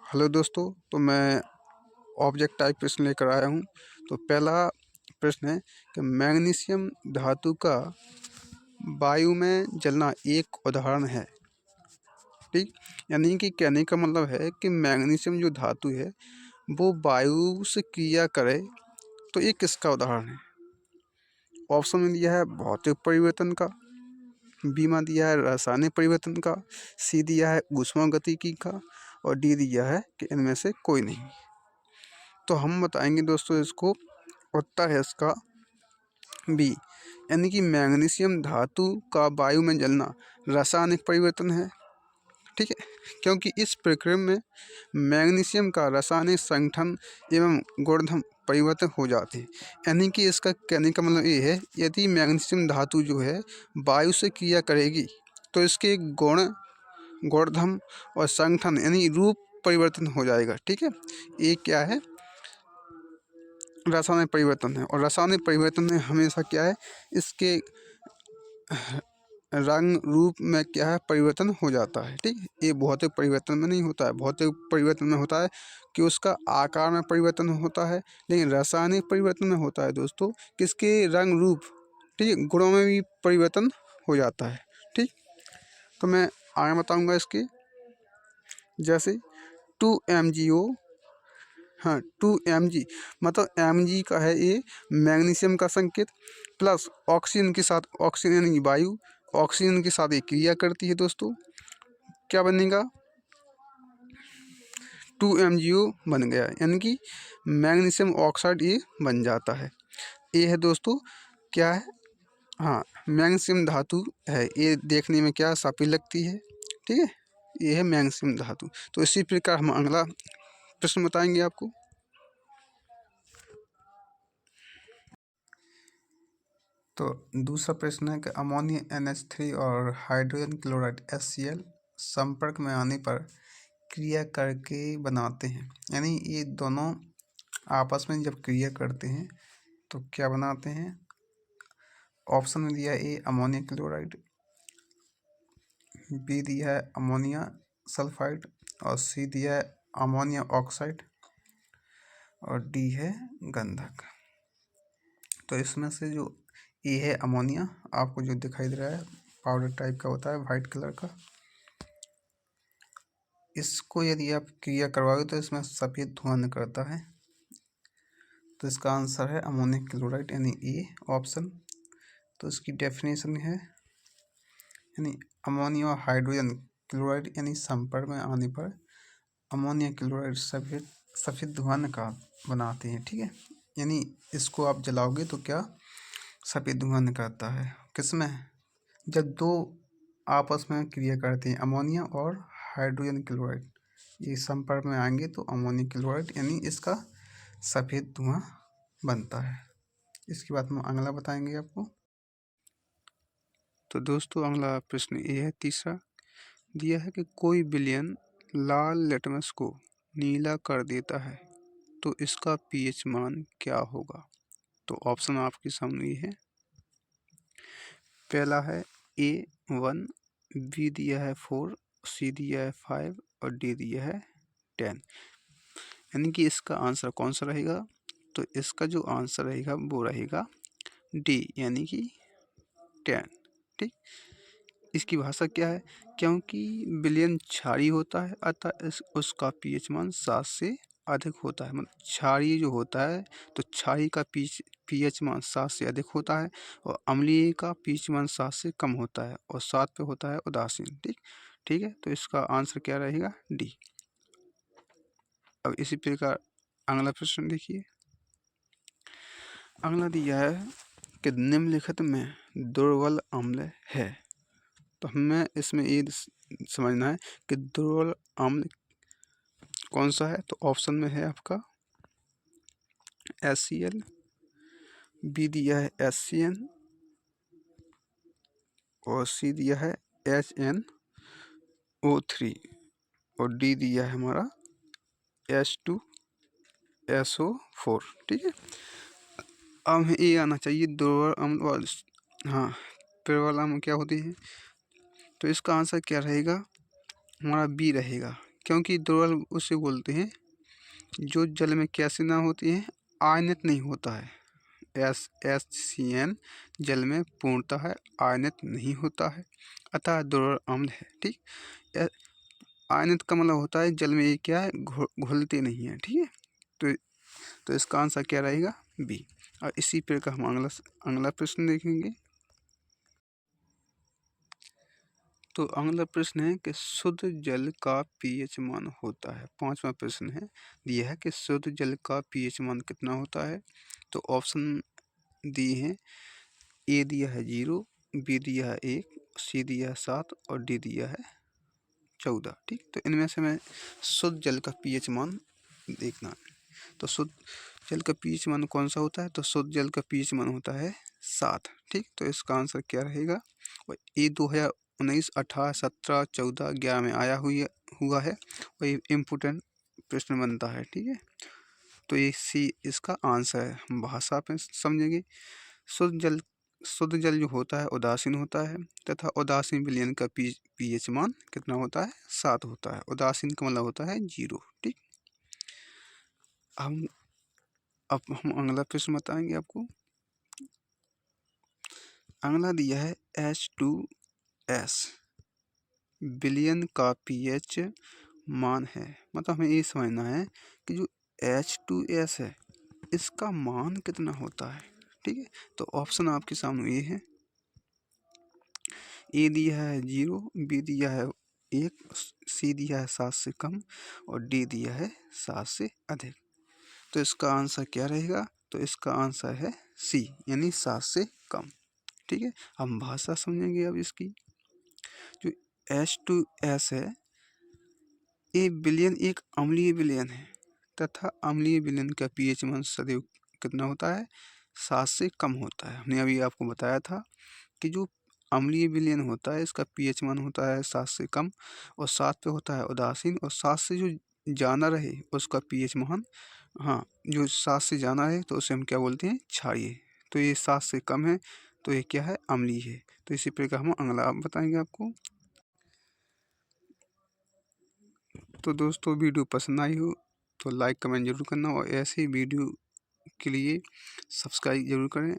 Hello दोस्तों, तो मैं ऑब्जेक्ट टाइप प्रश्न लेकर आया हूँ। तो पहला प्रश्न है कि मैग्नीशियम धातु का वायु में जलना एक उदाहरण है। ठीक, यानी कि कहने का मतलब है कि मैग्नीशियम जो धातु है वो वायु से क्रिया करे तो ये किसका उदाहरण है। ऑप्शन में दिया है भौतिक परिवर्तन का, बी में दिया है रासायनिक परिवर्तन का, सी दिया है ऊष्मागतिकी का और डी दिया है कि इनमें से कोई नहीं। तो हम बताएंगे दोस्तों इसको। उत्तर है इसका बी, यानी कि मैग्नीशियम धातु का वायु में जलना रासायनिक परिवर्तन है। ठीक है, क्योंकि इस प्रक्रिया में मैग्नीशियम का रासायनिक संगठन एवं गुणधर्म परिवर्तन हो जाते हैं। यानी कि इसका कहने का मतलब ये है, यदि मैग्नीशियम धातु जो है वायु से क्रिया करेगी तो इसके गुणधर्म और संगठन यानी रूप परिवर्तन हो जाएगा। ठीक है, ये क्या है, रासायनिक परिवर्तन है। और रासायनिक परिवर्तन में हमेशा क्या है, इसके रंग रूप में क्या है, परिवर्तन हो जाता है। ठीक, ये भौतिक परिवर्तन में नहीं होता है। भौतिक परिवर्तन में होता है कि उसका आकार में परिवर्तन होता है, लेकिन रासायनिक परिवर्तन में होता है दोस्तों किसके रंग रूप, ठीक, गुणों में भी परिवर्तन हो जाता है। ठीक, तो मैं आगे बताऊंगा इसके। जैसे 2MgO, हाँ 2Mg मतलब Mg का है ये मैग्नीशियम का संकेत, प्लस ऑक्सीजन के साथ, ऑक्सीजन यानी वायु, ऑक्सीजन के साथ ये क्रिया करती है दोस्तों, क्या बनेगा 2MgO बन गया, यानी कि मैग्नीशियम ऑक्साइड ये बन जाता है। ये है दोस्तों क्या है, हाँ मैग्नीशियम धातु है। ये देखने में क्या सफेद लगती है। ठीक है, ये है मैग्नीशियम धातु। तो इसी प्रकार हम अगला प्रश्न बताएंगे आपको। तो दूसरा प्रश्न है कि अमोनिया NH3 और हाइड्रोजन क्लोराइड HCl संपर्क में आने पर क्रिया करके बनाते हैं। यानी ये दोनों आपस में जब क्रिया करते हैं तो क्या बनाते हैं। ऑप्शन में दिया है ए अमोनिया क्लोराइड, बी दिया है अमोनिया सल्फाइड और सी दिया है अमोनिया ऑक्साइड और डी है गंधक। तो इसमें से जो ए है अमोनिया, आपको जो दिखाई दे रहा है पाउडर टाइप का होता है वाइट कलर का, इसको यदि आप क्रिया करवाओगे तो इसमें सफ़ेद धुआं निकलता है। तो इसका आंसर है अमोनियम क्लोराइड यानी ए ऑप्शन। तो इसकी डेफिनेशन है, यानी अमोनिया और हाइड्रोजन क्लोराइड यानी संपर्क में आने पर अमोनिया क्लोराइड सफ़ेद धुआं बनाते हैं। ठीक है, यानी इसको आप जलाओगे तो क्या सफ़ेद धुआं निकलता है। किसमें, जब दो आपस में क्रिया करते हैं अमोनिया और हाइड्रोजन क्लोराइड, ये संपर्क में आएंगे तो अमोनियम क्लोराइड यानी इसका सफ़ेद धुआं बनता है। इसके बाद हम अगला बताएंगे आपको। तो दोस्तों अगला प्रश्न ये है तीसरा, दिया है कि कोई विलयन लाल लिटमस को नीला कर देता है तो इसका pH मान क्या होगा। तो ऑप्शन आपके सामने है। पहला है A1, बी दिया है 4, सी दिया है 5 और डी दिया है 10। यानी कि इसका आंसर कौन सा रहेगा। तो इसका जो आंसर रहेगा वो रहेगा डी, यानी कि 10। ठीक, इसकी भाषा क्या है, क्योंकि विलयन क्षारीय होता है अतः उसका pH मान 7 से अधिक होता है। मतलब क्षारीय जो होता है तो क्षारीय का pH मान 7 से अधिक होता है और अम्लीय का pH मान 7 से कम होता है और 7 पे होता है उदासीन। ठीक है, तो इसका आंसर क्या रहेगा डी। अब इसी प्रकार अगला प्रश्न देखिए। अगला दिया है कि निम्नलिखित में दुर्बल अम्ल है। तो हमें इसमें ये समझना है कि दुर्बल अम्ल कौन सा है। तो ऑप्शन में है आपका HCl, बी दिया है HCN और सी दिया है HNO3 और डी दिया है हमारा H2SO4। ठीक है, अब हमें ये आना चाहिए दुर्बल अम्ल और हाँ प्रबल अम्ल क्या होती है। तो इसका आंसर क्या रहेगा, हमारा बी रहेगा। क्योंकि द्रवल उसे बोलते हैं जो जल में कैसे ना होती है, आयनित नहीं होता है। HCN जल में पूर्णतः आयनित नहीं होता है, अतः द्रवल अम्ल है। ठीक, आयनित का मतलब होता है जल में ये क्या है, घुलते नहीं है। ठीक है, तो इसका आंसर क्या रहेगा, बी। और इसी प्रकार हम अगला प्रश्न देखेंगे। तो अगला प्रश्न है कि शुद्ध जल का पीएच मान होता है। 5वां प्रश्न है, दिया है कि शुद्ध जल का पीएच मान कितना होता है। तो ऑप्शन दिए हैं, ए दिया है 0, बी दिया है 1, सी दिया है 7 और डी दिया है 14। ठीक, तो इनमें से मैं शुद्ध जल का पीएच मान देखना है। तो शुद्ध जल का पीएच मान कौन सा होता है, तो शुद्ध जल का पीएच मान होता है 7। ठीक, तो इसका आंसर क्या रहेगा, ये 2019, 18, 17, 14, 11 में आया हुआ है, वही इम्पोर्टेंट प्रश्न बनता है। ठीक है, तो ये सी इसका आंसर है। हम भाषा पे समझेंगे। शुद्ध जल जो होता है उदासीन होता है, तथा उदासीन विलयन का पीएच मान कितना होता है, 7 होता है। उदासीन का मतलब होता है 0। ठीक, अब हम अगला प्रश्न बताएंगे आपको। अगला दिया है H2S विलयन का पीएच मान है। मतलब हमें ये समझना है कि जो H2S है इसका मान कितना होता है। ठीक है, तो ऑप्शन आपके सामने ये है, ए दिया है 0, बी दिया है 1, सी दिया है 7 से कम और डी दिया है 7 से अधिक। तो इसका आंसर क्या रहेगा, तो इसका आंसर है सी, यानी 7 से कम। ठीक है, हम भाषा समझेंगे अब इसकी। जो H2S है, ये विलयन एक अम्लीय विलयन है, तथा अम्लीय विलयन का पीएच मान सदैव कितना होता है, 7 से कम होता है। हमने अभी आपको बताया था कि जो अम्लीय विलयन होता है इसका पीएच मान होता है 7 से कम, और 7 पे होता है उदासीन, और 7 से जो जाना रहे उसका पीएच मान, हाँ, जो 7 से जाना है तो उसे हम क्या बोलते हैं, क्षारीय। तो ये 7 से कम है, तो ये क्या है, अम्लीय है। तो इसी प्रकार हम अगला बताएंगे आपको। तो दोस्तों, वीडियो पसंद आई हो तो लाइक कमेंट जरूर करना, और ऐसे वीडियो के लिए सब्सक्राइब जरूर करें।